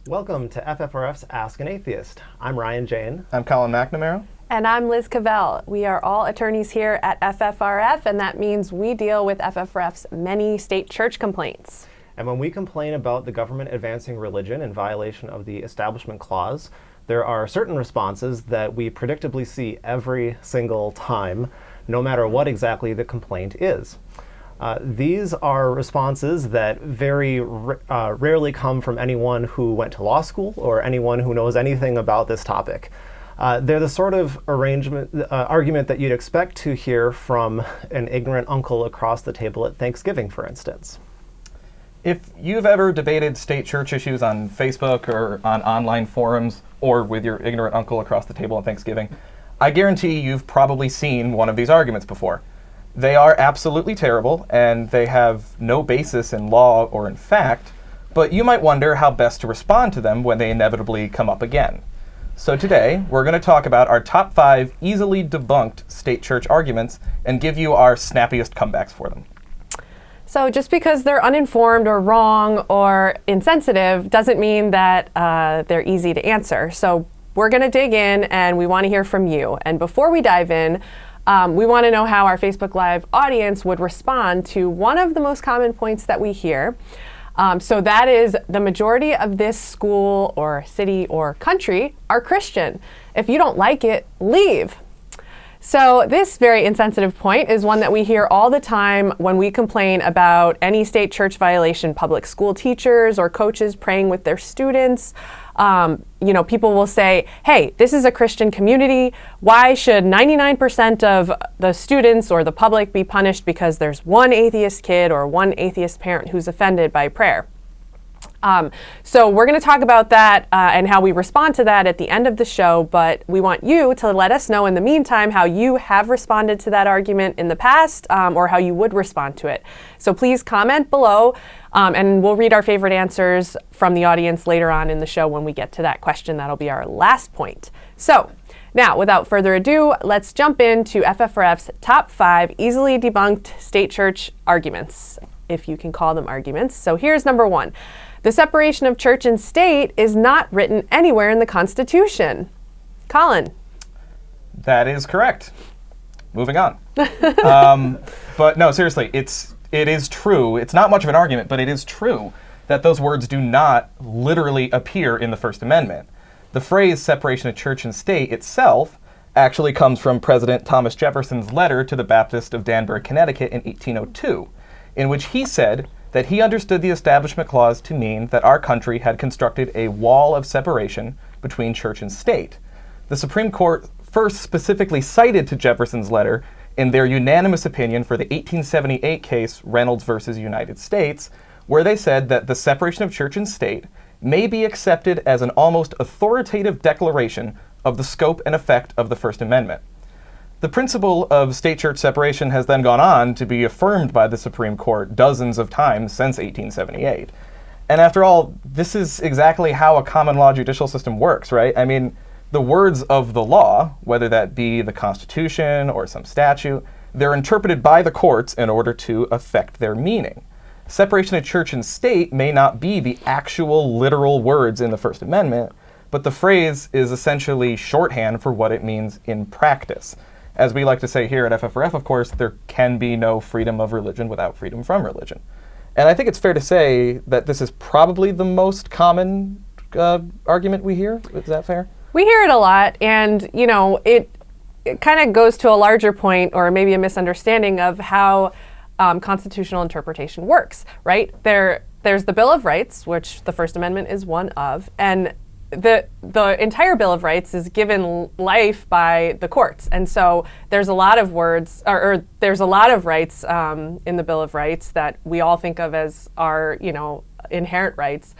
Welcome to FFRF's Ask an Atheist. I'm Ryan Jane. I'm Colin McNamara. And I'm Liz Cavell. We are all attorneys here at FFRF, and that means we deal with FFRF's many state church complaints. And when we complain about the government advancing religion in violation of the Establishment Clause, there are certain responses that we predictably see every single time, no matter what exactly the complaint is. These are responses that very rarely come from anyone who went to law school or anyone who knows anything about this topic. They're the sort of argument that you'd expect to hear from an ignorant uncle across the table at Thanksgiving, for instance. If you've ever debated state church issues on Facebook or on online forums or with your ignorant uncle across the table at Thanksgiving, I guarantee you've probably seen one of these arguments before. They are absolutely terrible, and they have no basis in law or in fact, but you might wonder how best to respond to them when they inevitably come up again. So today, we're going to talk about our top 5 easily debunked state church arguments and give you our snappiest comebacks for them. So just because they're uninformed or wrong or insensitive doesn't mean that they're easy to answer. So we're going to dig in, and we want to hear from you. And before we dive in, we want to know how our Facebook Live audience would respond to one of the most common points that we hear. So that is the majority of this school or city or country are Christian. If you don't like it, leave. So this very insensitive point is one that we hear all the time when we complain about any state church violation. Public school teachers or coaches praying with their students. People will say, hey, this is a Christian community. Why should 99% of the students or the public be punished because there's one atheist kid or one atheist parent who's offended by prayer? So we're going to talk about that and how we respond to that at the end of the show, but we want you to let us know in the meantime how you have responded to that argument in the past or how you would respond to it. So please comment below and we'll read our favorite answers from the audience later on in the show when we get to that question. That'll be our last point. So now, without further ado, let's jump into FFRF's top 5 easily debunked state church arguments, if you can call them arguments. So here's number 1. The separation of church and state is not written anywhere in the Constitution. Colin. That is correct. Moving on. But no, seriously, it is true. It's not much of an argument, but it is true that those words do not literally appear in the First Amendment. The phrase separation of church and state itself actually comes from President Thomas Jefferson's letter to the Baptist of Danbury, Connecticut in 1802, in which he said that he understood the Establishment Clause to mean that our country had constructed a wall of separation between church and state. The Supreme Court first specifically cited to Jefferson's letter in their unanimous opinion for the 1878 case Reynolds versus United States, where they said that the separation of church and state may be accepted as an almost authoritative declaration of the scope and effect of the First Amendment. The principle of state-church separation has then gone on to be affirmed by the Supreme Court dozens of times since 1878. And after all, this is exactly how a common law judicial system works, right? I mean, the words of the law, whether that be the Constitution or some statute, they're interpreted by the courts in order to affect their meaning. Separation of church and state may not be the actual literal words in the First Amendment, but the phrase is essentially shorthand for what it means in practice. As we like to say here at FFRF, of course, there can be no freedom of religion without freedom from religion. And I think it's fair to say that this is probably the most common argument we hear. Is that fair? We hear it a lot, and it kind of goes to a larger point or maybe a misunderstanding of how constitutional interpretation works, right? There's the Bill of Rights, which the First Amendment is one of, and the entire Bill of Rights is given life by the courts, and so there's a lot of words, or there's a lot of rights in the Bill of Rights that we all think of as our, inherent rights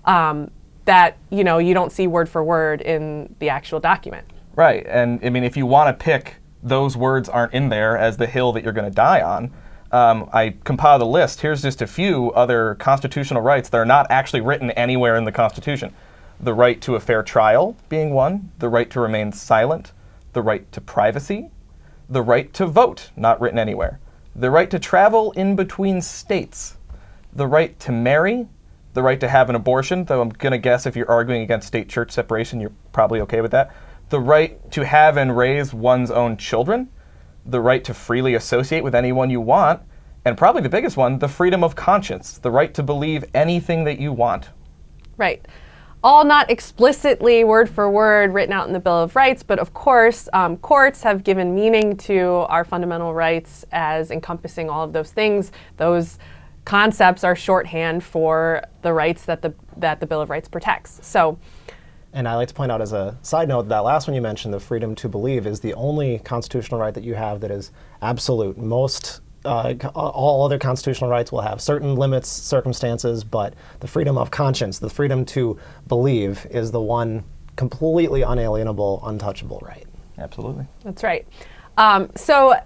that you don't see word for word in the actual document. Right, and I mean, if you want to pick those words aren't in there as the hill that you're going to die on, I compiled a list. Here's just a few other constitutional rights that are not actually written anywhere in the Constitution. The right to a fair trial being one, the right to remain silent, the right to privacy, the right to vote, not written anywhere, the right to travel in between states, the right to marry, the right to have an abortion, though I'm going to guess if you're arguing against state-church separation, you're probably okay with that. The right to have and raise one's own children, the right to freely associate with anyone you want, and probably the biggest one, the freedom of conscience, the right to believe anything that you want. Right. All not explicitly word for word written out in the Bill of Rights, but of course, courts have given meaning to our fundamental rights as encompassing all of those things. Those concepts are shorthand for the rights that the Bill of Rights protects. So, and I like to point out as a side note, that last one you mentioned, the freedom to believe, is the only constitutional right that you have that is absolute. Most all other constitutional rights will have certain limits, circumstances, but the freedom of conscience, the freedom to believe, is the one completely unalienable, untouchable right. Absolutely. That's right. So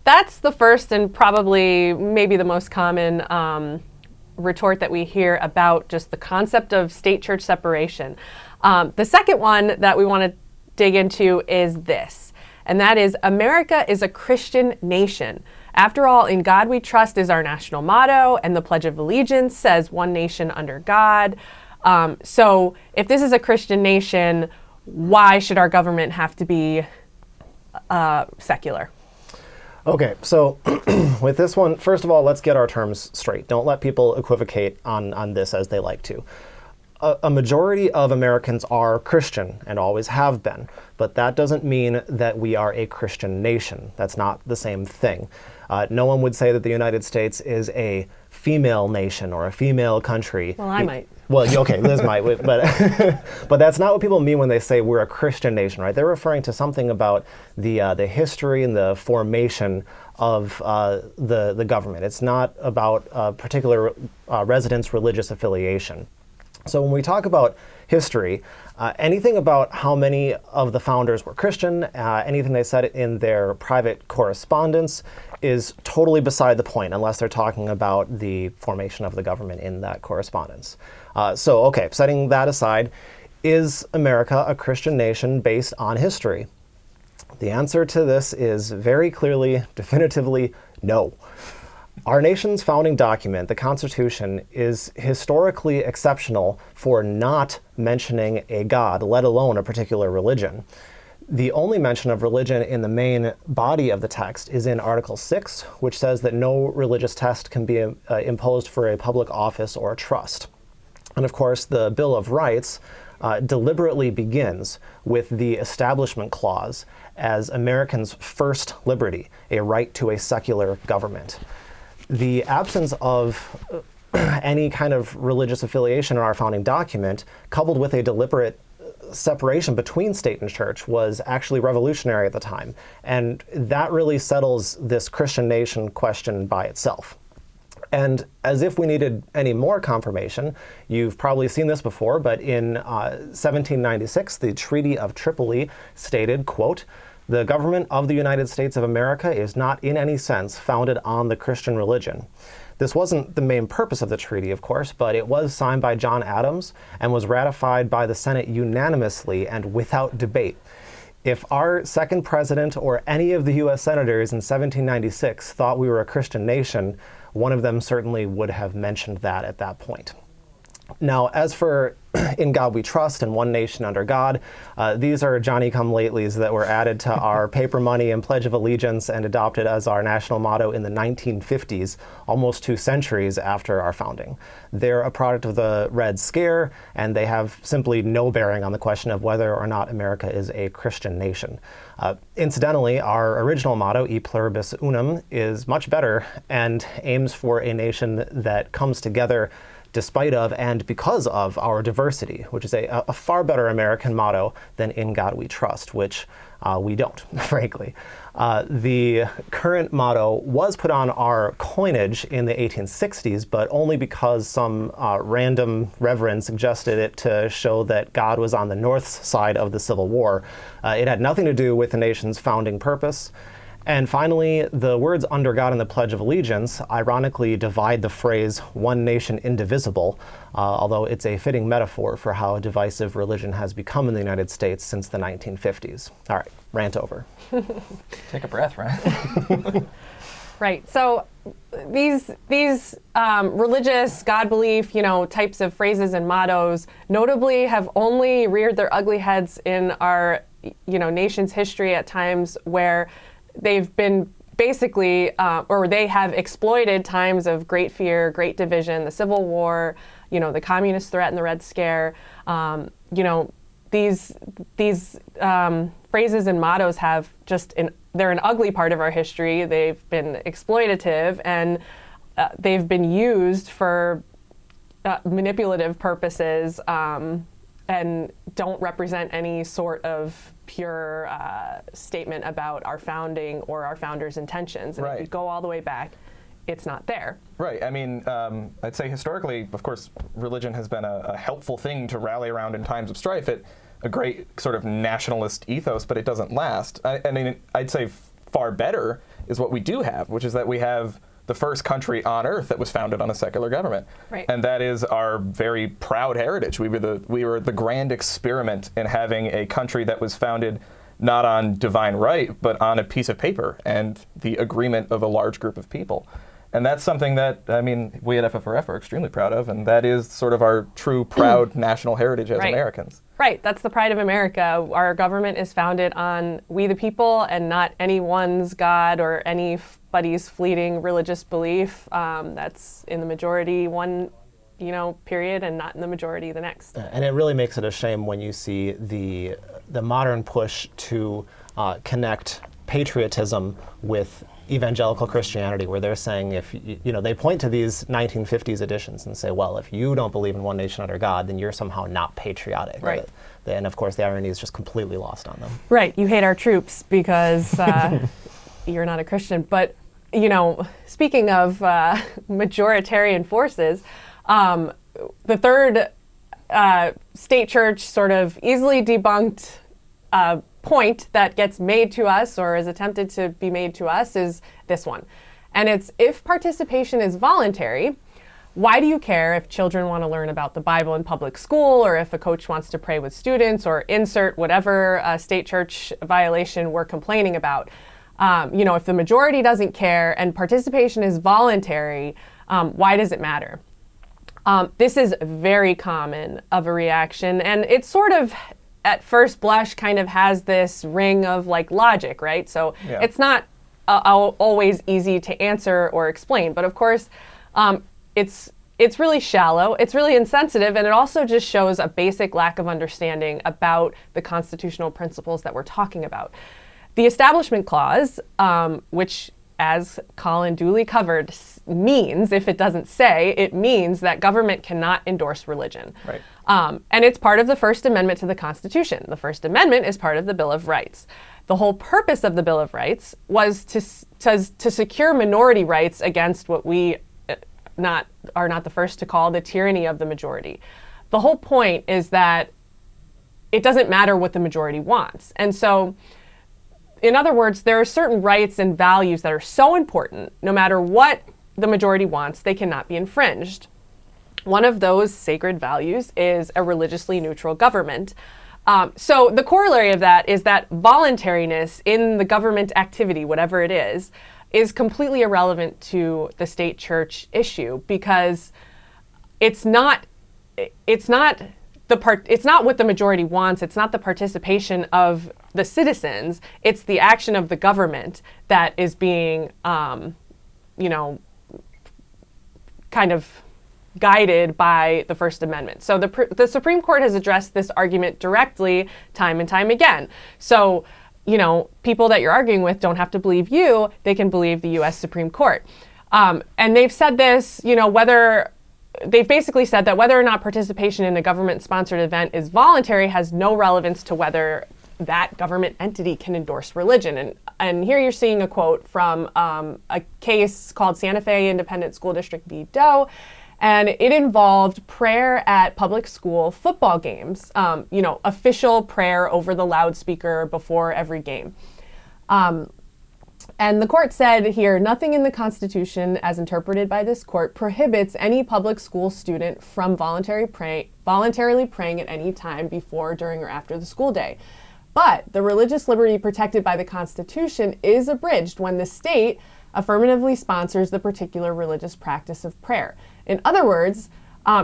that's the first and probably maybe the most common retort that we hear about just the concept of state-church separation. The second one that we want to dig into is this, and that is America is a Christian nation. After all, in God we trust is our national motto, and the Pledge of Allegiance says one nation under God. So if this is a Christian nation, why should our government have to be secular? Okay, so with this one, first of all, let's get our terms straight. Don't let people equivocate on this as they like to. A majority of Americans are Christian and always have been, but that doesn't mean that we are a Christian nation. That's not the same thing. No one would say that the United States is a female nation or a female country. Well, I might. Well, okay, Liz might, but but that's not what people mean when they say we're a Christian nation, right? They're referring to something about the history and the formation of the government. It's not about a particular resident's religious affiliation. So when we talk about history, anything about how many of the founders were Christian, anything they said in their private correspondence is totally beside the point unless they're talking about the formation of the government in that correspondence. So, okay, setting that aside, is America a Christian nation based on history? The answer to this is very clearly, definitively, no. Our nation's founding document, the Constitution, is historically exceptional for not mentioning a God, let alone a particular religion. The only mention of religion in the main body of the text is in Article 6, which says that no religious test can be imposed for a public office or trust. And of course, the Bill of Rights deliberately begins with the Establishment Clause as Americans' first liberty, a right to a secular government. The absence of any kind of religious affiliation in our founding document, coupled with a deliberate separation between state and church, was actually revolutionary at the time. And that really settles this Christian nation question by itself. And as if we needed any more confirmation, you've probably seen this before, but in 1796, the Treaty of Tripoli stated, quote, "The government of the United States of America is not in any sense founded on the Christian religion." This wasn't the main purpose of the treaty, of course, but it was signed by John Adams and was ratified by the Senate unanimously and without debate. If our second president or any of the U.S. senators in 1796 thought we were a Christian nation, one of them certainly would have mentioned that at that point. Now, as for In God We Trust and One Nation Under God, these are Johnny-come-latelys that were added to our paper money and Pledge of Allegiance and adopted as our national motto in the 1950s, almost 2 centuries after our founding. They're a product of the Red Scare, and they have simply no bearing on the question of whether or not America is a Christian nation. Incidentally, our original motto, E Pluribus Unum, is much better and aims for a nation that comes together despite of and because of our diversity, which is a far better American motto than In God We Trust, which we don't, frankly. The current motto was put on our coinage in the 1860s, but only because some random reverend suggested it to show that God was on the North side of the Civil War. It had nothing to do with the nation's founding purpose. And finally, the words under God in the Pledge of Allegiance ironically divide the phrase one nation indivisible, although it's a fitting metaphor for how divisive religion has become in the United States since the 1950s. All right, rant over. Take a breath, right? Right. So these religious God belief, types of phrases and mottos, notably have only reared their ugly heads in our, nation's history at times where they've been basically, or they have exploited times of great fear, great division, the Civil War, the communist threat and the Red Scare. These phrases and mottos have they're an ugly part of our history. They've been exploitative, and they've been used for manipulative purposes, and don't represent any sort of pure statement about our founding or our founders' intentions. And if you go all the way back, it's not there. Right. I mean, I'd say historically, of course, religion has been a helpful thing to rally around in times of strife. A great sort of nationalist ethos, but it doesn't last. I mean, I'd say far better is what we do have, which is that we have the first country on earth that was founded on a secular government. Right. And that is our very proud heritage. We were the grand experiment in having a country that was founded not on divine right, but on a piece of paper and the agreement of a large group of people. And that's something that, we at FFRF are extremely proud of, and that is sort of our true, proud national heritage as Americans. Right, that's the pride of America. Our government is founded on we the people and not anyone's God or anybody's fleeting religious belief that's in the majority one period and not in the majority the next. And it really makes it a shame when you see the modern push to connect patriotism with evangelical Christianity, where they're saying if they point to these 1950s editions and say, well, if you don't believe in one nation under God, then you're somehow not patriotic. Right. And of course the irony is just completely lost on them. Right. You hate our troops because you're not a Christian. But speaking of majoritarian forces, the third state church sort of easily debunked point that gets made to us or is attempted to be made to us is this one. And it's, if participation is voluntary, why do you care if children want to learn about the Bible in public school, or if a coach wants to pray with students, or insert whatever state church violation we're complaining about? If the majority doesn't care and participation is voluntary, why does it matter? This is very common of a reaction, and it's sort of at first blush kind of has this ring of logic, right? So it's not always easy to answer or explain, but of course it's really shallow, it's really insensitive, and it also just shows a basic lack of understanding about the constitutional principles that we're talking about. The Establishment Clause, which, as Colin duly covered, means, if it doesn't say, it means that government cannot endorse religion. Right. And it's part of the First Amendment to the Constitution. The First Amendment is part of the Bill of Rights. The whole purpose of the Bill of Rights was to secure minority rights against what we are not the first to call the tyranny of the majority. The whole point is that it doesn't matter what the majority wants. And so, in other words, there are certain rights and values that are so important, no matter what the majority wants, they cannot be infringed. One of those sacred values is a religiously neutral government. So the corollary of that is that voluntariness in the government activity, whatever it is completely irrelevant to the state church issue, because it's not what the majority wants. It's not the participation of the citizens. It's the action of the government that is being, kind of guided by the First Amendment. So the Supreme Court has addressed this argument directly time and time again. So, people that you're arguing with don't have to believe you, they can believe the U.S. Supreme Court. And they've said this, they've basically said that whether or not participation in a government-sponsored event is voluntary has no relevance to whether that government entity can endorse religion. And here you're seeing a quote from a case called Santa Fe Independent School District v. Doe, and it involved prayer at public school football games, official prayer over the loudspeaker before every game. And the court said here, nothing in the Constitution, as interpreted by this court, prohibits any public school student from voluntarily praying at any time before, during, or after the school day. But the religious liberty protected by the Constitution is abridged when the state affirmatively sponsors the particular religious practice of prayer. In other words,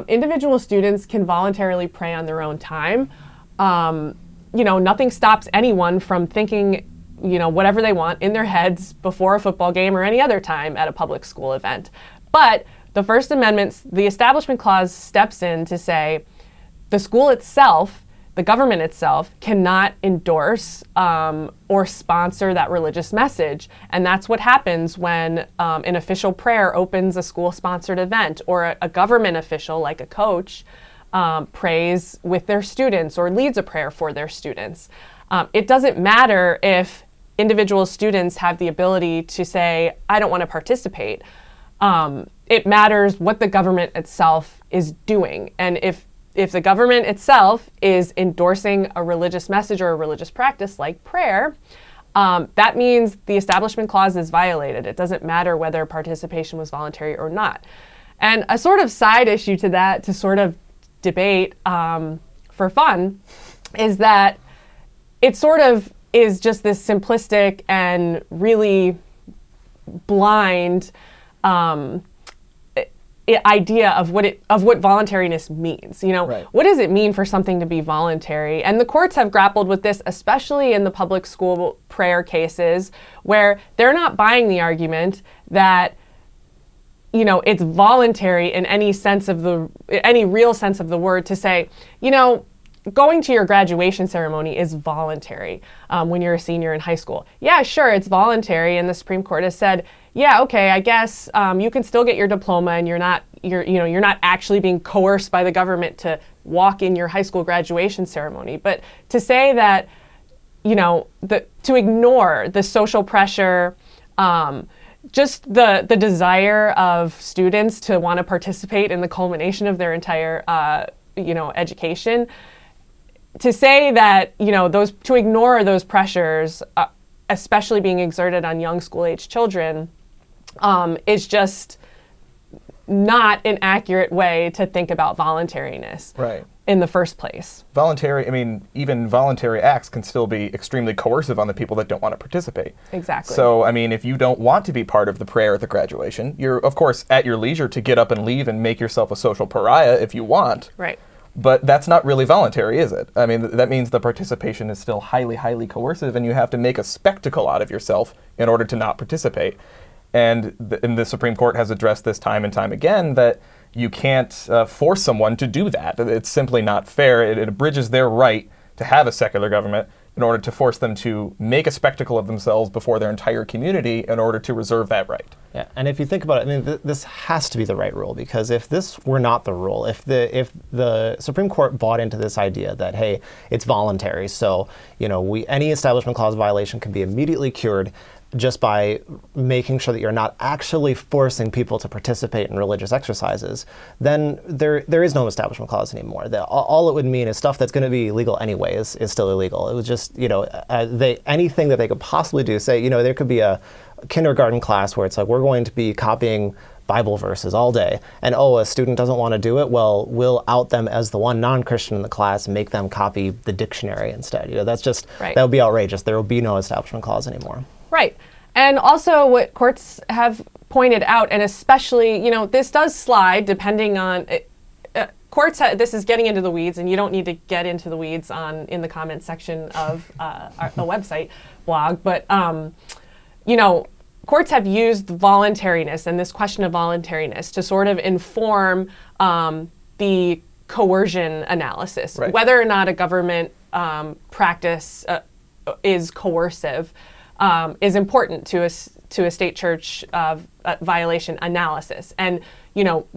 individual students can voluntarily pray on their own time. Nothing stops anyone from thinking, whatever they want in their heads before a football game or any other time at a public school event. But the First Amendment, the Establishment Clause steps in to say the school itself, the government itself, cannot endorse or sponsor that religious message. And that's what happens when an official prayer opens a school-sponsored event, or a government official, like a coach, prays with their students or leads a prayer for their students. It doesn't matter if individual students have the ability to say, I don't want to participate. It matters what the government itself is doing. And if the government itself is endorsing a religious message or a religious practice like prayer, that means the Establishment Clause is violated. It doesn't matter whether participation was voluntary or not. And a sort of side issue to that, to sort of debate for fun, is that it sort of is just this simplistic and really blind idea of what voluntariness means. Right. What does it mean for something to be voluntary? And the courts have grappled with this, especially in the public school prayer cases, where they're not buying the argument that it's voluntary in any real sense of the word to say, going to your graduation ceremony is voluntary when you're a senior in high school. Yeah, sure, it's voluntary, and the Supreme Court has said, yeah, okay, I guess you can still get your diploma, and you're not actually being coerced by the government to walk in your high school graduation ceremony. But to say that, to ignore the social pressure, just the desire of students to want to participate in the culmination of their entire education, to say that to ignore those pressures, especially being exerted on young school-age children, is just not an accurate way to think about voluntariness. Right. In the first place. Even voluntary acts can still be extremely coercive on the people that don't want to participate. Exactly. So, if you don't want to be part of the prayer at the graduation, you're, of course, at your leisure to get up and leave and make yourself a social pariah if you want. Right. But that's not really voluntary, is it? That means the participation is still highly, highly coercive, and you have to make a spectacle out of yourself in order to not participate. And the Supreme Court has addressed this time and time again, that you can't force someone to do that. It's simply not fair. It abridges their right to have a secular government in order to force them to make a spectacle of themselves before their entire community in order to reserve that right. Yeah, and if you think about it, this has to be the right rule, because if this were not the rule, if the Supreme Court bought into this idea that, hey, it's voluntary, so any Establishment Clause violation can be immediately cured just by making sure that you're not actually forcing people to participate in religious exercises, then there is no Establishment Clause anymore. All it would mean is stuff that's going to be illegal anyway is still illegal. It was just, anything that they could possibly do, say, there could be a kindergarten class where it's like, we're going to be copying Bible verses all day, and a student doesn't want to do it, well, we'll out them as the one non-Christian in the class and make them copy the dictionary instead. That's just, right. That would be outrageous. There will be no Establishment Clause anymore. Right. And also what courts have pointed out, and especially, this does slide depending on, courts, this is getting into the weeds, and you don't need to get into the weeds in the comments section of the website blog, but, courts have used voluntariness and this question of voluntariness to sort of inform the coercion analysis, right. Whether or not a government practice is coercive. Is important to a state church violation analysis. And,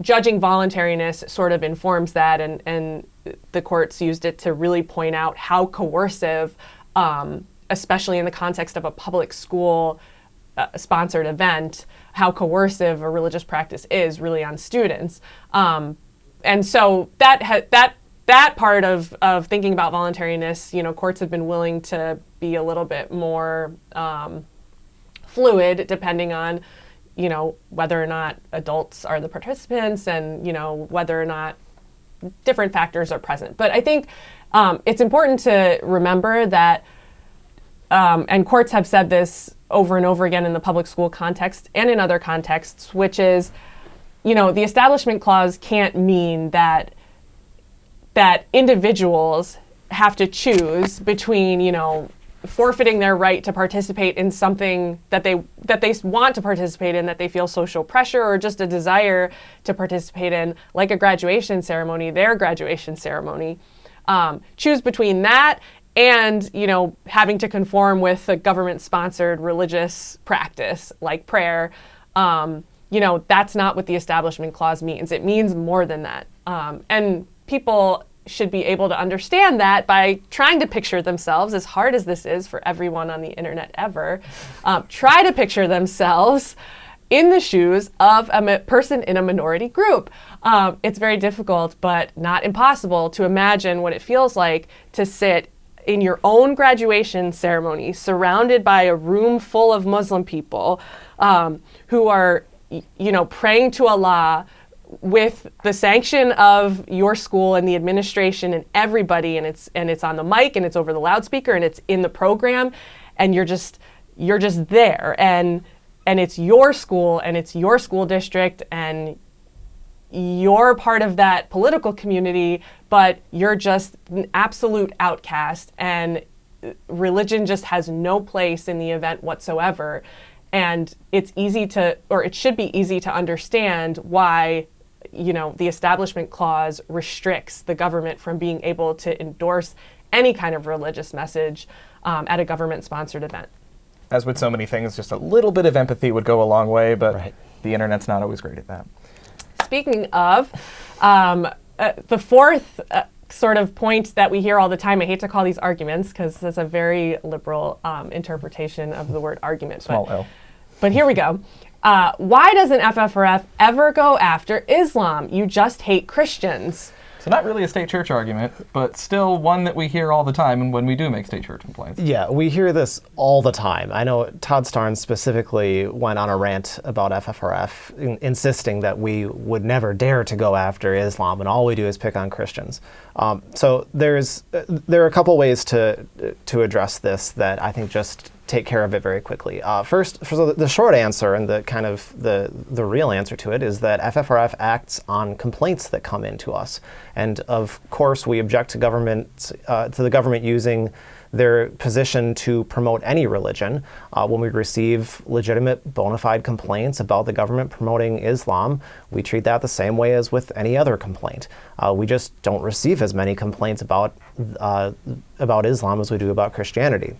judging voluntariness sort of informs that, and the courts used it to really point out how coercive, especially in the context of a public school sponsored event, how coercive a religious practice is really on students. And so that part of thinking about voluntariness, courts have been willing to be a little bit more fluid depending on, whether or not adults are the participants and, whether or not different factors are present. But I think it's important to remember that and courts have said this over and over again in the public school context and in other contexts, which is, the Establishment Clause can't mean that individuals have to choose between, forfeiting their right to participate in something that they want to participate in, that they feel social pressure or just a desire to participate in, like a graduation ceremony, their graduation ceremony. Choose between that and, having to conform with a government-sponsored religious practice like prayer. That's not what the Establishment Clause means. It means more than that. And people should be able to understand that by trying to picture themselves, as hard as this is for everyone on the internet ever, try to picture themselves in the shoes of a person in a minority group. It's very difficult, but not impossible, to imagine what it feels like to sit in your own graduation ceremony surrounded by a room full of Muslim people who are, praying to Allah with the sanction of your school and the administration and everybody, and it's on the mic and it's over the loudspeaker and it's in the program, and you're just there, and it's your school and it's your school district and you're part of that political community, but you're just an absolute outcast, and religion just has no place in the event whatsoever. And it should be easy to understand why the Establishment Clause restricts the government from being able to endorse any kind of religious message at a government-sponsored event. As with so many things, just a little bit of empathy would go a long way, but Right. The internet's not always great at that. Speaking of, the fourth sort of point that we hear all the time, I hate to call these arguments because that's a very liberal interpretation of the word argument. Small L. But here we go. Why doesn't FFRF ever go after Islam? You just hate Christians. So not really a state church argument, but still one that we hear all the time when we do make state church complaints. Yeah, we hear this all the time. I know Todd Starnes specifically went on a rant about FFRF, insisting that we would never dare to go after Islam, and all we do is pick on Christians. So there are a couple ways to address this that I think just take care of it very quickly. First, so the short answer and the kind of the real answer to it is that FFRF acts on complaints that come into us, and of course we object to the government using their position to promote any religion. When we receive legitimate, bona fide complaints about the government promoting Islam, we treat that the same way as with any other complaint. We just don't receive as many complaints about Islam as we do about Christianity.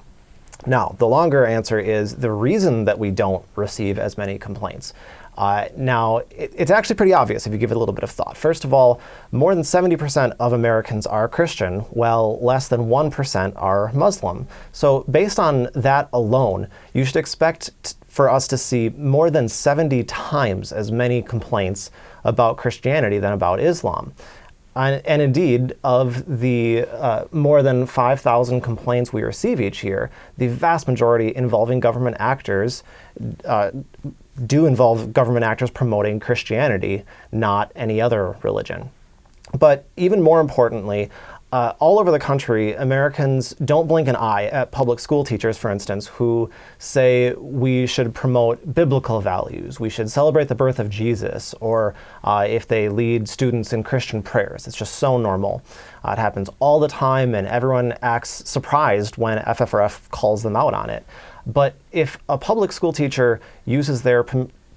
Now, the longer answer is the reason that we don't receive as many complaints. Now, it's actually pretty obvious if you give it a little bit of thought. First of all, more than 70% of Americans are Christian, while less than 1% are Muslim. So based on that alone, you should expect for us to see more than 70 times as many complaints about Christianity than about Islam. And indeed, of the more than 5,000 complaints we receive each year, the vast majority involving government actors do involve government actors promoting Christianity, not any other religion. But even more importantly, all over the country, Americans don't blink an eye at public school teachers, for instance, who say we should promote biblical values, we should celebrate the birth of Jesus, or if they lead students in Christian prayers. It's just so normal. It happens all the time, and everyone acts surprised when FFRF calls them out on it. But if a public school teacher uses their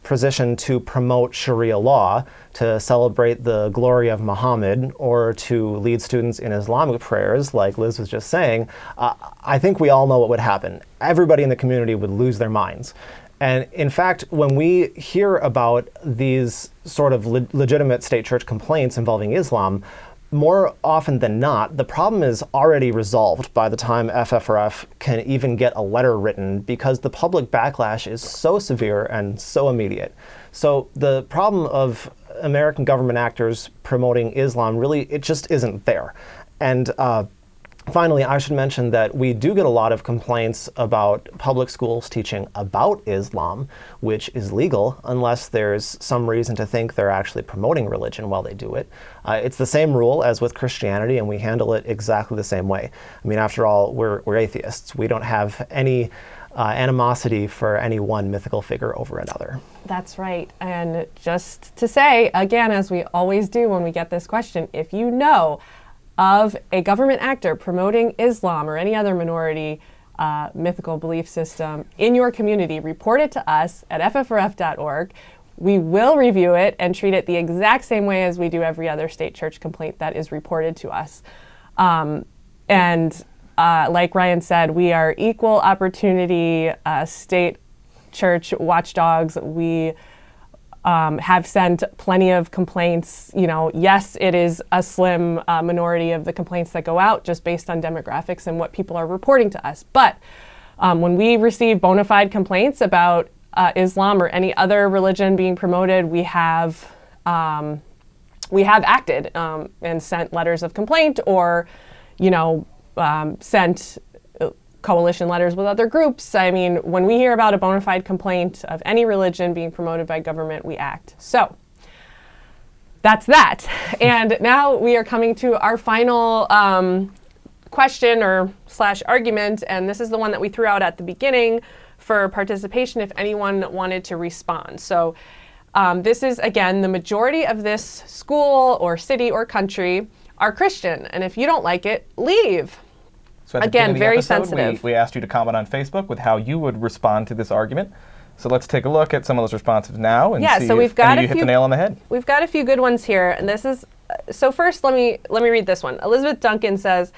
position to promote Sharia law, to celebrate the glory of Muhammad, or to lead students in Islamic prayers, like Liz was just saying, I think we all know what would happen. Everybody in the community would lose their minds. And in fact, when we hear about these sort of legitimate state church complaints involving Islam, more often than not, the problem is already resolved by the time FFRF can even get a letter written, because the public backlash is so severe and so immediate. So the problem of American government actors promoting Islam, really, it just isn't there. And Finally, I should mention that we do get a lot of complaints about public schools teaching about Islam, which is legal unless there's some reason to think they're actually promoting religion while they do it. It's the same rule as with Christianity, and we handle it exactly the same way. I mean, after all, we're atheists. We don't have any animosity for any one mythical figure over another. That's right. And just to say, again, as we always do when we get this question, if you know of a government actor promoting Islam or any other minority mythical belief system in your community, report it to us at FFRF.org. We will review it and treat it the exact same way as we do every other state church complaint that is reported to us. Like Ryan said, we are equal opportunity state church watchdogs. We have sent plenty of complaints. Yes, it is a slim minority of the complaints that go out just based on demographics and what people are reporting to us. But when we receive bona fide complaints about Islam or any other religion being promoted, we have acted and sent letters of complaint or, sent coalition letters with other groups. I mean, when we hear about a bona fide complaint of any religion being promoted by government, we act. So that's that. And now we are coming to our final question or / argument, and this is the one that we threw out at the beginning for participation if anyone wanted to respond. So this is, again, the majority of this school or city or country are Christian, and if you don't like it, leave. So at the Again, beginning of the very episode, sensitive. We asked you to comment on Facebook with how you would respond to this argument. So let's take a look at some of those responses now and see so if any of you hit the nail on the head. We've got a few good ones here, and this is so. First, let me read this one. Elizabeth Duncan says,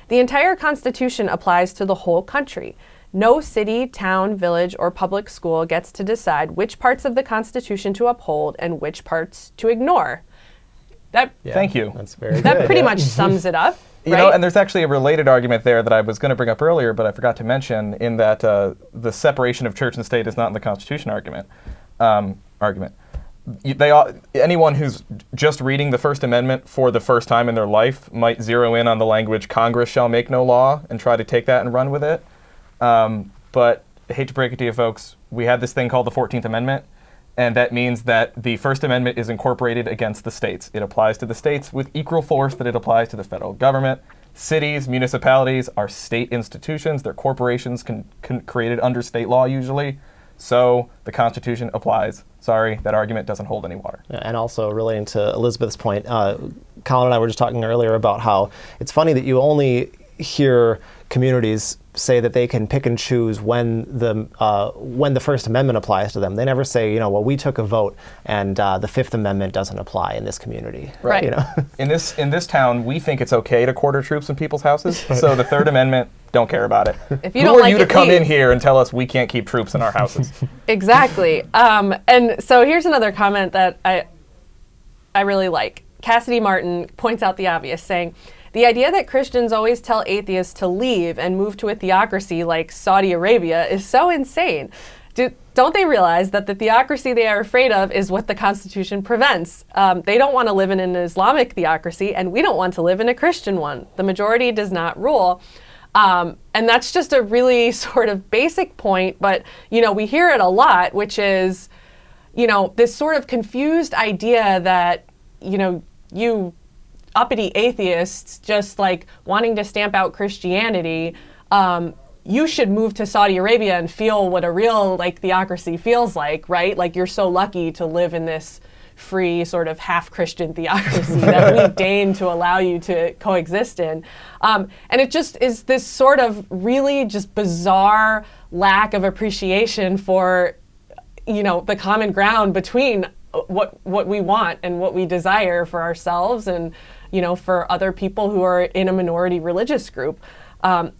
"The entire Constitution applies to the whole country. No city, town, village, or public school gets to decide which parts of the Constitution to uphold and which parts to ignore." Thank you. That's very good. That pretty much sums it up. Right? And there's actually a related argument there that I was going to bring up earlier, but I forgot to mention, in that the separation of church and state is not in the Constitution argument. Anyone who's just reading the First Amendment for the first time in their life might zero in on the language "Congress shall make no law" and try to take that and run with it. But I hate to break it to you folks, we have this thing called the 14th Amendment, and that means that the First Amendment is incorporated against the states. It applies to the states with equal force that it applies to the federal government. Cities, municipalities are state institutions. They're corporations created under state law usually. So the Constitution applies. Sorry, that argument doesn't hold any water. And also relating to Elizabeth's point, Colin and I were just talking earlier about how it's funny that you only hear communities say that they can pick and choose when the First Amendment applies to them. They never say, well, we took a vote and the Fifth Amendment doesn't apply in this community. Right. In this town, we think it's okay to quarter troops in people's houses. So the Third Amendment, don't care about it. If you Who don't are like you it, to come leave. in here and tell us we can't keep troops in our houses? Exactly. And so here's another comment that I really like. Cassidy Martin points out the obvious, saying, "The idea that Christians always tell atheists to leave and move to a theocracy like Saudi Arabia is so insane. Don't they realize that the theocracy they are afraid of is what the Constitution prevents? They don't want to live in an Islamic theocracy, and we don't want to live in a Christian one. The majority does not rule." And that's just a really sort of basic point, but we hear it a lot, which is, this sort of confused idea that, you uppity atheists just like wanting to stamp out Christianity, you should move to Saudi Arabia and feel what a real theocracy feels like, right? Like you're so lucky to live in this free sort of half-Christian theocracy that we deign to allow you to coexist in. And it just is this sort of really just bizarre lack of appreciation for, the common ground between what we want and what we desire for ourselves and, for other people who are in a minority religious group.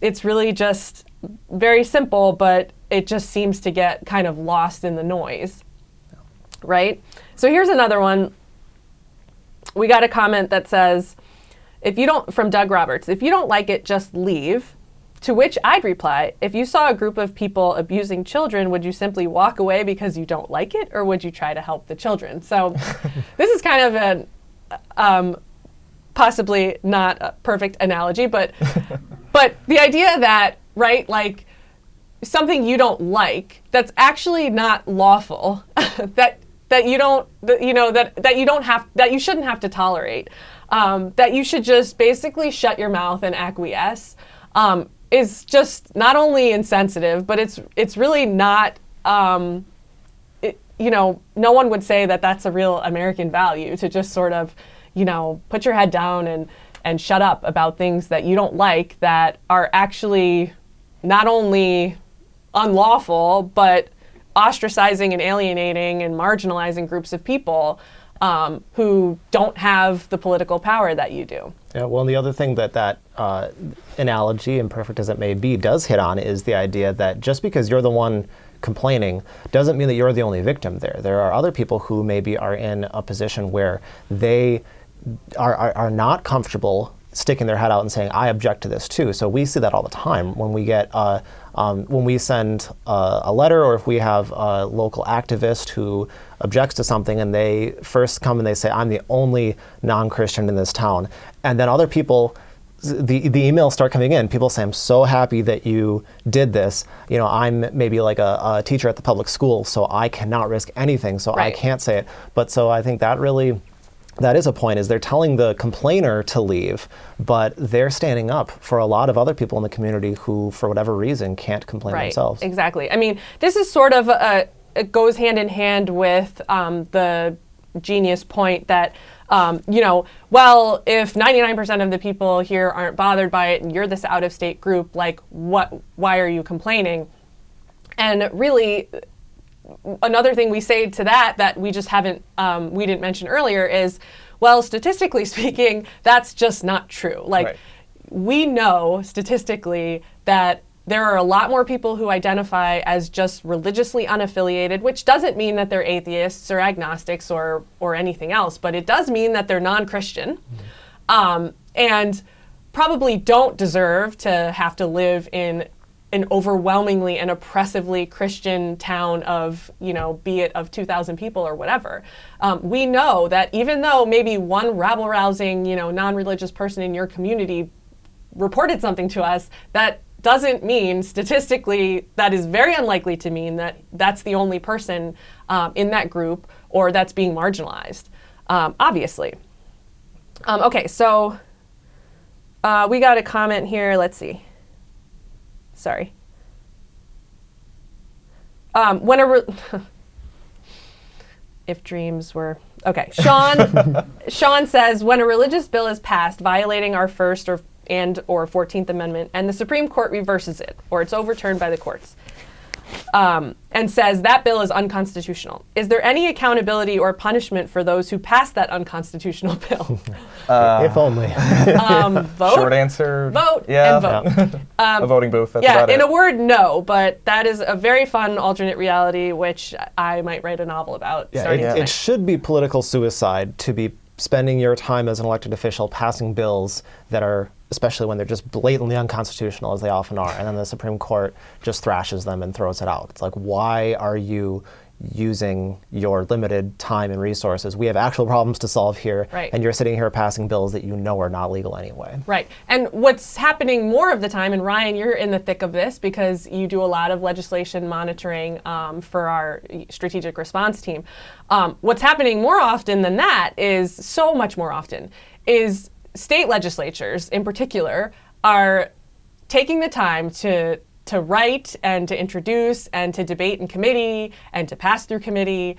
It's really just very simple, but it just seems to get kind of lost in the noise, right? So here's another one. We got a comment that says, from Doug Roberts, "If you don't like it, just leave." To which I'd reply, if you saw a group of people abusing children, would you simply walk away because you don't like it, or would you try to help the children? So this is kind of an possibly not a perfect analogy, but But the idea that, right, like something you don't like that's actually not lawful, that you don't, that you shouldn't have to tolerate, that you should just basically shut your mouth and acquiesce, is just not only insensitive, but it's really not. No one would say that that's a real American value, to just sort of, put your head down and shut up about things that you don't like that are actually not only unlawful, but ostracizing and alienating and marginalizing groups of people who don't have the political power that you do. Yeah, well, and the other thing that analogy, imperfect as it may be, does hit on is the idea that just because you're the one complaining doesn't mean that you're the only victim there. There are other people who maybe are in a position where they are not comfortable sticking their head out and saying, I object to this too. So we see that all the time when we get, when we send a letter, or if we have a local activist who objects to something and they first come and they say, I'm the only non-Christian in this town. And then other people, the emails start coming in. People say, I'm so happy that you did this. I'm maybe like a teacher at the public school, so I cannot risk anything, so right. I can't say it. But so I think that is a point, is they're telling the complainer to leave, but they're standing up for a lot of other people in the community who, for whatever reason, can't complain themselves. Exactly. I mean, this is sort of it goes hand in hand with the genius point that, well, if 99% of the people here aren't bothered by it and you're this out-of-state group, like, why are you complaining? And really, another thing we say to that we just haven't, we didn't mention earlier is, well, statistically speaking, that's just not true. Like, right. We know statistically that there are a lot more people who identify as just religiously unaffiliated, which doesn't mean that they're atheists or agnostics or anything else, but it does mean that they're non-Christian, and probably don't deserve to have to live in an overwhelmingly and oppressively Christian town of, be it of 2,000 people or whatever. We know that even though maybe one rabble-rousing, non-religious person in your community reported something to us, that doesn't mean statistically, that is very unlikely to mean that that's the only person in that group or that's being marginalized, obviously. Okay, so we got a comment here. Let's see. Sorry. If dreams were... Okay, Sean says, when a religious bill is passed violating our First or 14th Amendment and the Supreme Court reverses it, or it's overturned by the courts, and says that bill is unconstitutional, is there any accountability or punishment for those who pass that unconstitutional bill? If only. Vote. Short answer. Vote. Yeah. And vote. A voting booth. That's yeah, about in it. a word, no, but that is a very fun alternate reality, which I might write a novel about starting tonight. It should be political suicide to be spending your time as an elected official passing bills that are, especially when they're just blatantly unconstitutional, as they often are, and then the Supreme Court just thrashes them and throws it out. It's like, why are you using your limited time and resources? We have actual problems to solve here, right. And you're sitting here passing bills that are not legal anyway. Right. And what's happening more of the time, and Ryan, you're in the thick of this because you do a lot of legislation monitoring for our strategic response team. What's happening more often than that is, so much more often, is state legislatures in particular are taking the time to write and to introduce and to debate in committee and to pass through committee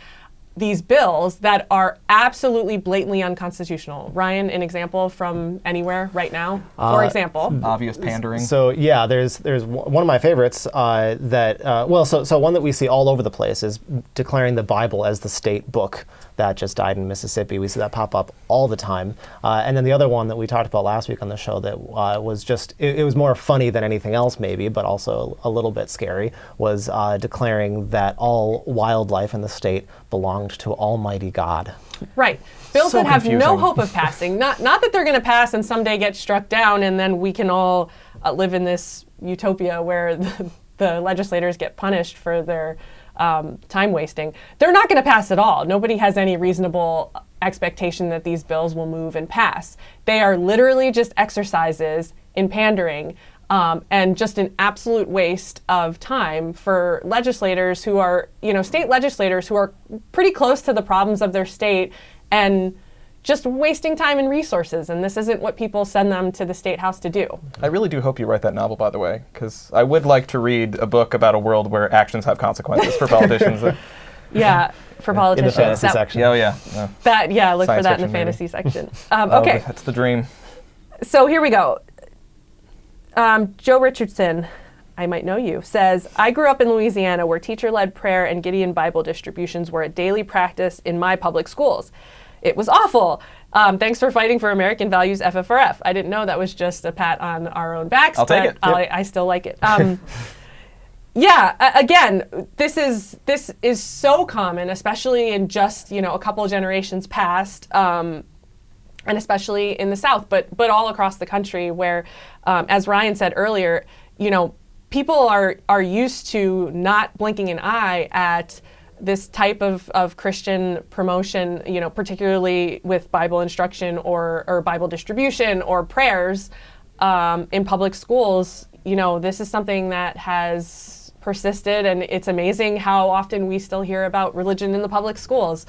these bills that are absolutely blatantly unconstitutional. Ryan, an example from anywhere right now, for example. Obvious pandering. So yeah, there's one of my favorites so one that we see all over the place is declaring the Bible as the state book. That just died in Mississippi. We see that pop up all the time. And then the other one that we talked about last week on the show that was just, it was more funny than anything else maybe, but also a little bit scary, was declaring that all wildlife in the state belonged to Almighty God. Right. Bills So that have confusing. no hope of passing. Not that they're going to pass and someday get struck down and then we can all live in this utopia where the legislators get punished for their time wasting. They're not going to pass at all. Nobody has any reasonable expectation that these bills will move and pass. They are literally just exercises in pandering and just an absolute waste of time for legislators who are, state legislators who are pretty close to the problems of their state and just wasting time and resources. And this isn't what people send them to the State House to do. I really do hope you write that novel, by the way, because I would like to read a book about a world where actions have consequences for politicians. Yeah, for politicians. In the fantasy section. Oh, yeah. Look for Science that in the fiction, fantasy section. Oh, Okay, that's the dream. so here we go. Joe Richardson, I might know you, says, I grew up in Louisiana where teacher-led prayer and Gideon Bible distributions were a daily practice in my public schools. It was awful. Thanks for fighting for American values, FFRF. I didn't know that was just a pat on our own backs, I'll take it. Yep. I still like it. Again, this is so common, especially in just, a couple of generations past, and especially in the South, but all across the country where, as Ryan said earlier, people are used to not blinking an eye at this type of Christian promotion, particularly with Bible instruction or Bible distribution or prayers in public schools. This is something that has persisted, and it's amazing how often we still hear about religion in the public schools,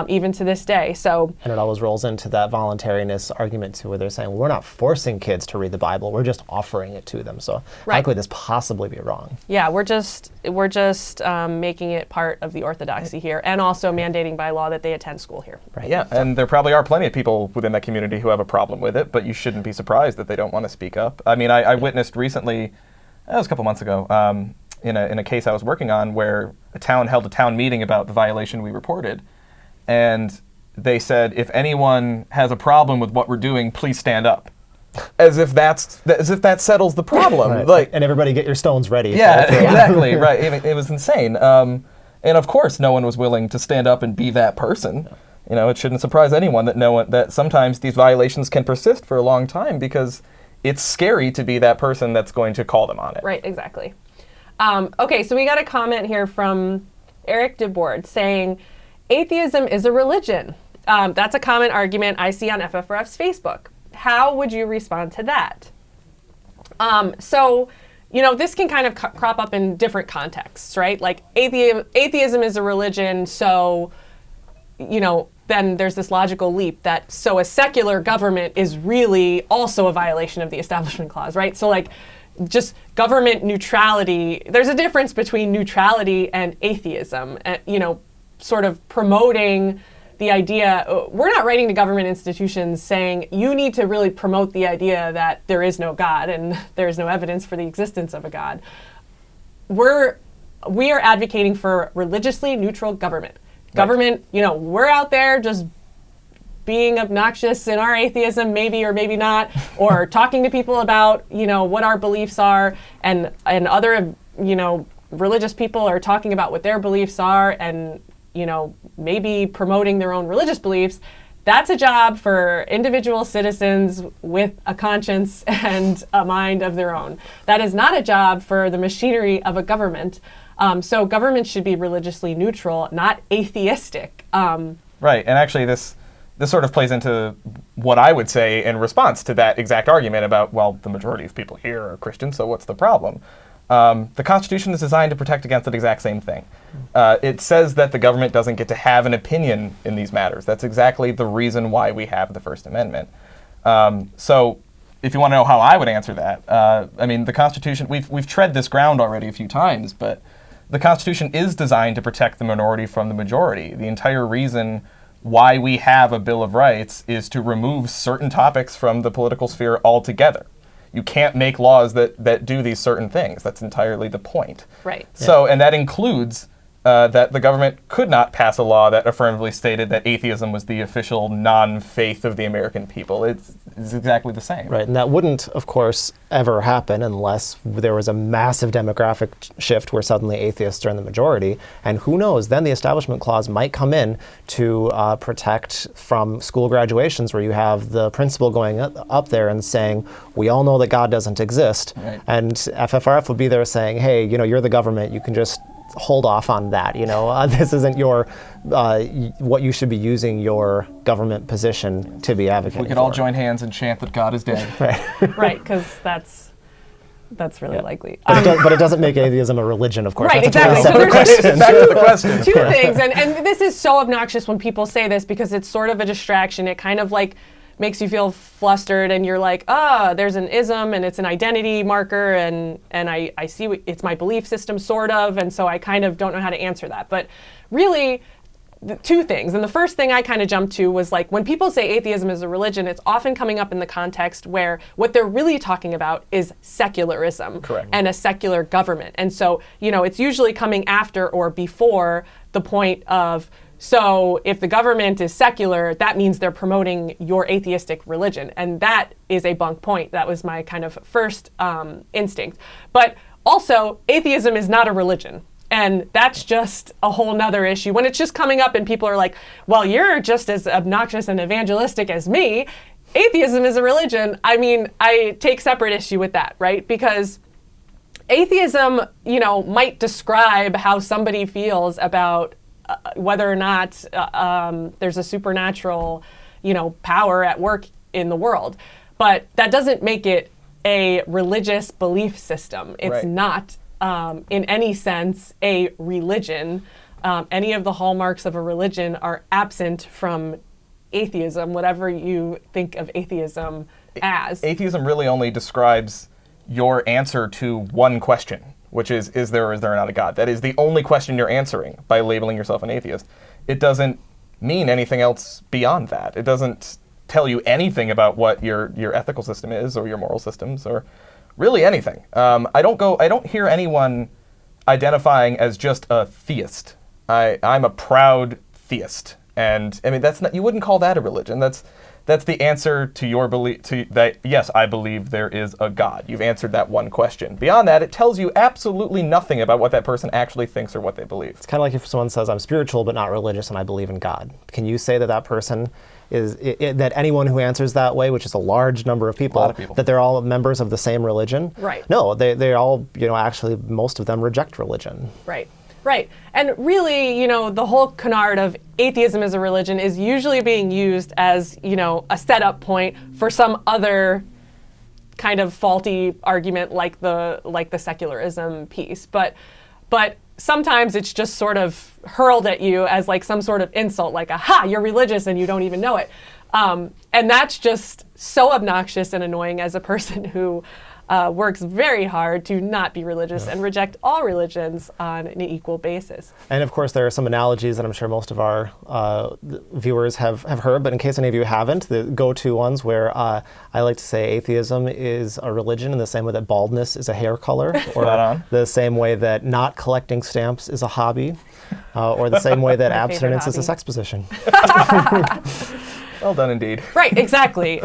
even to this day. So, and it always rolls into that voluntariness argument too, where they're saying, we're not forcing kids to read the Bible, we're just offering it to them. So how could this possibly be wrong? Yeah, we're just making it part of the orthodoxy here, and also mandating by law that they attend school here. Right. Yeah, and there probably are plenty of people within that community who have a problem with it, but you shouldn't be surprised that they don't want to speak up. I mean, I witnessed recently, that was a couple months ago, in a case I was working on where a town held a town meeting about the violation we reported. And they said, if anyone has a problem with what we're doing, please stand up. As if that settles the problem. Right. And everybody get your stones ready. Yeah, exactly. Right. It was insane. And of course, no one was willing to stand up and be that person. It shouldn't surprise anyone that sometimes these violations can persist for a long time because it's scary to be that person that's going to call them on it. Right. Exactly. Okay. So we got a comment here from Eric Debord saying, atheism is a religion. That's a common argument I see on FFRF's Facebook. How would you respond to that? This can kind of crop up in different contexts, right? Like atheism is a religion, so, then there's this logical leap that so a secular government is really also a violation of the Establishment Clause, right? So just government neutrality, there's a difference between neutrality and atheism, sort of promoting the idea, we're not writing to government institutions saying you need to really promote the idea that there is no God and there is no evidence for the existence of a God. We are advocating for religiously neutral government. Right. Government, we're out there just being obnoxious in our atheism, maybe or maybe not, or talking to people about, what our beliefs are, and other, religious people are talking about what their beliefs are and maybe promoting their own religious beliefs. That's a job for individual citizens with a conscience and a mind of their own. That is not a job for the machinery of a government. So government should be religiously neutral, not atheistic. Right, and actually this sort of plays into what I would say in response to that exact argument about, well, the majority of people here are Christians, so what's the problem? The Constitution is designed to protect against the exact same thing. It says that the government doesn't get to have an opinion in these matters. That's exactly the reason why we have the First Amendment. So if you want to know how I would answer that, the Constitution, we've tread this ground already a few times, but the Constitution is designed to protect the minority from the majority. The entire reason why we have a Bill of Rights is to remove certain topics from the political sphere altogether. You can't make laws that do these certain things. That's entirely the point. Right. So, and that includes that the government could not pass a law that affirmatively stated that atheism was the official non-faith of the American people. It's exactly the same. Right, and that wouldn't, of course, ever happen unless there was a massive demographic shift where suddenly atheists are in the majority. And who knows, then the Establishment Clause might come in to protect from school graduations where you have the principal going up there and saying, we all know that God doesn't exist. Right. And FFRF would be there saying, hey, you're the government, you can just hold off on that. This isn't your what you should be using your government position to be advocating for. We could all join hands and chant that God is dead. Right. Right, because that's That's really likely. But it doesn't make atheism a religion, of course. Right, That's exactly. a totally So separate question. Back to the question. Two things, and this is so obnoxious when people say this because it's sort of a distraction. It kind of like makes you feel flustered, and you're like, there's an ism, and it's an identity marker, and I see it's my belief system, sort of, and so I kind of don't know how to answer that. But really, two things. And the first thing I kind of jumped to was like, when people say atheism is a religion, it's often coming up in the context where what they're really talking about is secularism. Correct. And a secular government. And so, it's usually coming after or before the point of, so if the government is secular, that means they're promoting your atheistic religion. And that is a bunk point. That was my kind of first instinct. But also, atheism is not a religion. And that's just a whole nother issue. When it's just coming up and people are like, well, you're just as obnoxious and evangelistic as me. Atheism is a religion. I mean, I take separate issue with that, right? Because atheism, might describe how somebody feels about whether or not there's a supernatural, power at work in the world. But that doesn't make it a religious belief system. It's Right. not, in any sense, a religion. Any of the hallmarks of a religion are absent from atheism, whatever you think of atheism as. Atheism really only describes your answer to one question, which is there or is there not a God? That is the only question you're answering by labeling yourself an atheist. It doesn't mean anything else beyond that. It doesn't tell you anything about what your ethical system is or your moral systems or really anything. I don't hear anyone identifying as just a theist. I'm a proud theist. And I mean, you wouldn't call that a religion. That's the answer to your belief, to that, yes, I believe there is a God. You've answered that one question. Beyond that, it tells you absolutely nothing about what that person actually thinks or what they believe. It's kind of like if someone says, I'm spiritual but not religious and I believe in God. Can you say that person is, that anyone who answers that way, which is a large number of people, that they're all members of the same religion? Right. No, they all, actually, most of them reject religion. Right. Right. And really, the whole canard of atheism as a religion is usually being used as, a setup point for some other kind of faulty argument like the secularism piece. But sometimes it's just sort of hurled at you as like some sort of insult, like, aha, you're religious and you don't even know it. And that's just so obnoxious and annoying as a person who works very hard to not be religious and reject all religions on an equal basis. And of course, there are some analogies that I'm sure most of our viewers have heard, but in case any of you haven't, the go-to ones where I like to say atheism is a religion in the same way that baldness is a hair color, or the same way that not collecting stamps is a hobby, or the same way that abstinence is a sex position. Well done indeed. Right, exactly.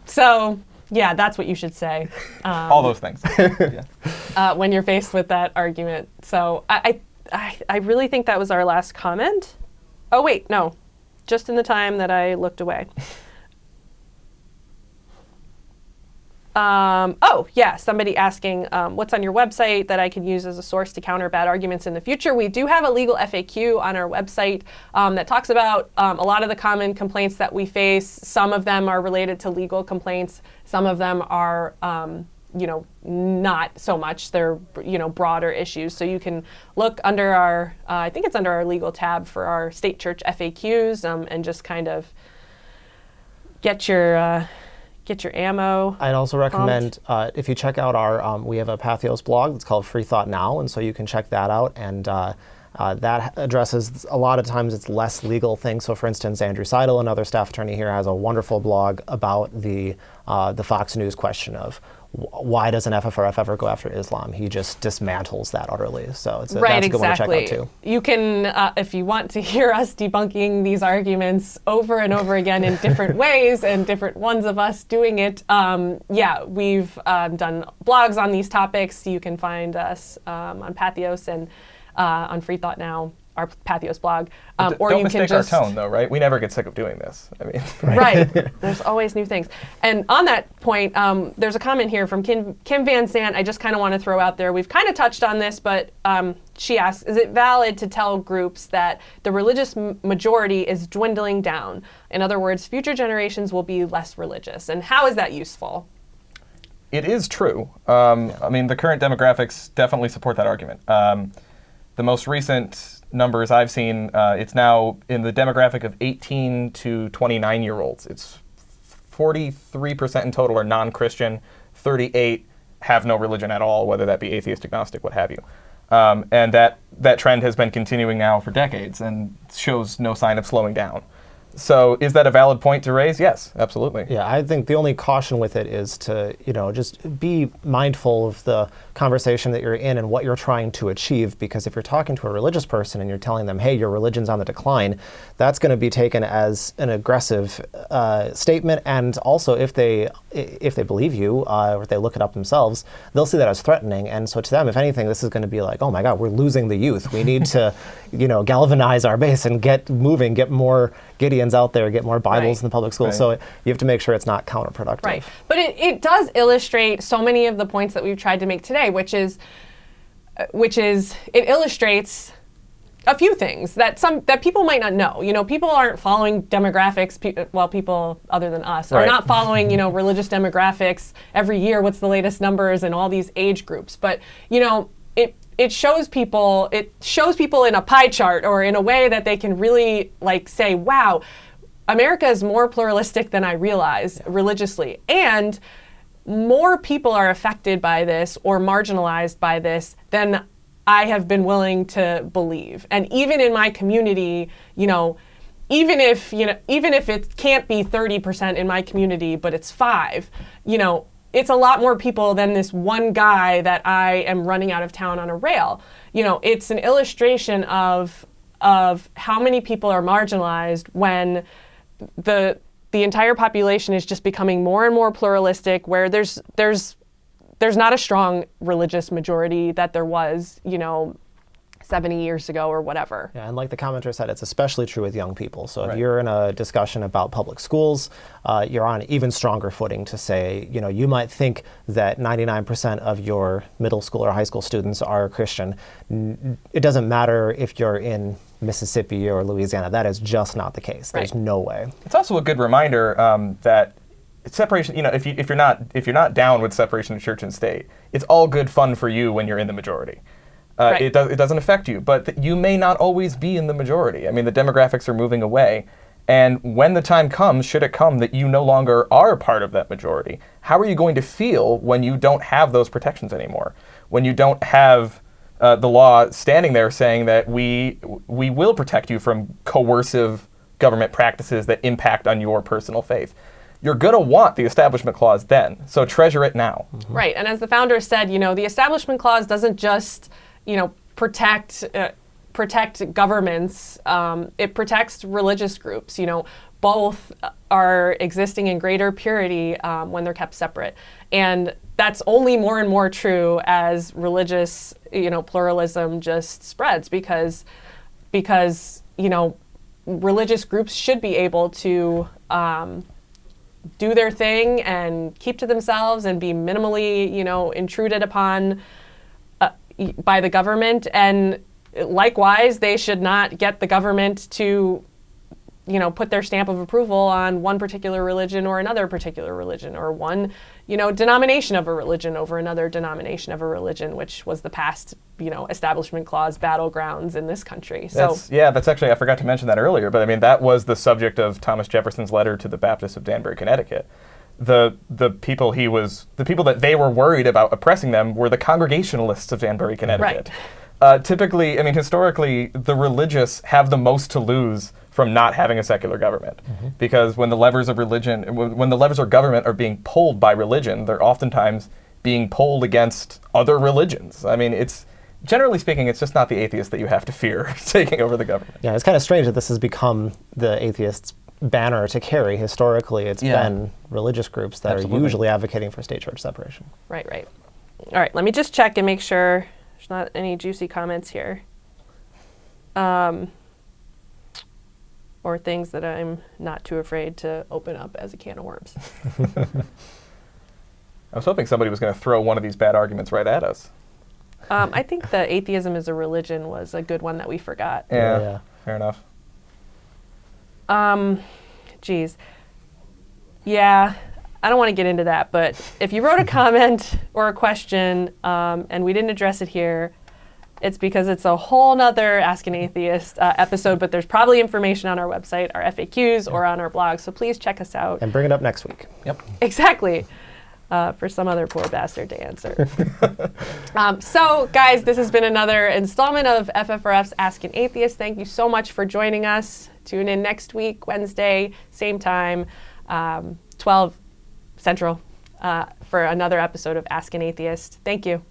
So, yeah, that's what you should say. All those things. Yeah. When you're faced with that argument. So I really think that was our last comment. Oh, wait, no. Just in the time that I looked away. Somebody asking what's on your website that I can use as a source to counter bad arguments in the future. We do have a legal FAQ on our website that talks about a lot of the common complaints that we face. Some of them are related to legal complaints. Some of them are, not so much. They're, broader issues. So you can look under our, I think it's under our legal tab for our StateChurch FAQs and just kind of get your ammo. I'd also recommend if you check out our, we have a Patheos blog that's called Free Thought Now, and so you can check that out. And that addresses, a lot of times it's less legal things. So for instance, Andrew Seidel, another staff attorney here, has a wonderful blog about the Fox News question of why does an FFRF ever go after Islam? He just dismantles that utterly. So that's a good one to check out too. You can, if you want to hear us debunking these arguments over and over again in different ways and different ones of us doing it, we've done blogs on these topics. You can find us on Patheos and on Free Thought Now, our Patheos blog. Or don't mistake our tone, though, right? We never get sick of doing this. I mean, right. There's always new things. And on that point, there's a comment here from Kim Van Sant. I just kind of want to throw out there. We've kind of touched on this, but she asks, is it valid to tell groups that the religious majority is dwindling down? In other words, future generations will be less religious. And how is that useful? it is true. I mean, the current demographics definitely support that argument. The most recent numbers I've seen, it's now in the demographic of 18 to 29-year-olds. It's 43% in total are non-Christian, 38 have no religion at all, whether that be atheist, agnostic, what have you. And that trend has been continuing now for decades and shows no sign of slowing down. So is that a valid point to raise? Yes, absolutely. Yeah, I think the only caution with it is to, just be mindful of the conversation that you're in and what you're trying to achieve, because if you're talking to a religious person and you're telling them, hey, your religion's on the decline, that's going to be taken as an aggressive statement. And also, if they believe you, or if they look it up themselves, they'll see that as threatening. And so to them, if anything, this is going to be like, oh my God, we're losing the youth. We need to, galvanize our base and get moving, get more Gideons out there, get more Bibles in the public schools. Right. So you have to make sure it's not counterproductive. Right. But it does illustrate so many of the points that we've tried to make today, which is it illustrates a few things that people might not know. People aren't following demographics. People other than us are not following, religious demographics every year. What's the latest numbers and all these age groups? But it shows people in a pie chart or in a way that they can really say, wow, America is more pluralistic than I realize religiously. And more people are affected by this or marginalized by this than I have been willing to believe. And even in my community, even if it can't be 30% in my community, but it's 5%, it's a lot more people than this one guy that I am running out of town on a rail. It's an illustration of how many people are marginalized when the entire population is just becoming more and more pluralistic, where there's not a strong religious majority that there was, 70 years ago or whatever. Yeah, and like the commenter said, it's especially true with young people. So if you're in a discussion about public schools, you're on even stronger footing to say, you might think that 99% of your middle school or high school students are Christian. It doesn't matter if you're in Mississippi or Louisiana. That is just not the case. There's no way. It's also a good reminder that separation, if you're not down with separation of church and state, it's all good fun for you when you're in the majority. It doesn't affect you, but you may not always be in the majority. I mean, the demographics are moving away, and when the time comes, should it come that you no longer are part of that majority, how are you going to feel when you don't have those protections anymore? When you don't have the law standing there saying that we will protect you from coercive government practices that impact on your personal faith? You're going to want the Establishment Clause then, so treasure it now. Mm-hmm. Right, and as the founder said, the Establishment Clause doesn't just protect governments. It protects religious groups. Both are existing in greater purity when they're kept separate, and that's only more and more true as religious, pluralism just spreads because religious groups should be able to do their thing and keep to themselves and be minimally, intruded upon by the government, and likewise, they should not get the government to, put their stamp of approval on one particular religion or another particular religion, or one, denomination of a religion over another denomination of a religion, which was the past, Establishment Clause battlegrounds in this country. That's actually, I forgot to mention that earlier, but I mean, that was the subject of Thomas Jefferson's letter to the Baptists of Danbury, Connecticut. The people that they were worried about oppressing them were the Congregationalists of Danbury, Connecticut. Right. Typically, historically, the religious have the most to lose from not having a secular government, because when the levers of government are being pulled by religion, they're oftentimes being pulled against other religions. I mean, it's generally speaking, it's just not the atheists that you have to fear taking over the government. Yeah, it's kind of strange that this has become the atheists' banner to carry. Historically, it's been religious groups that are usually advocating for state-church separation. Right. All right, let me just check and make sure there's not any juicy comments here. Or things that I'm not too afraid to open up as a can of worms. I was hoping somebody was going to throw one of these bad arguments right at us. I think the atheism is a religion was a good one that we forgot. Yeah. Fair enough. Geez. Yeah, I don't want to get into that, but if you wrote a comment or a question and we didn't address it here, it's because it's a whole nother Ask an Atheist episode, but there's probably information on our website, our FAQs, or on our blog, so please check us out. And bring it up next week. Yep. Exactly. For some other poor bastard to answer. So, guys, this has been another installment of FFRF's Ask an Atheist. Thank you so much for joining us. Tune in next week, Wednesday, same time, 12 Central, for another episode of Ask an Atheist. Thank you.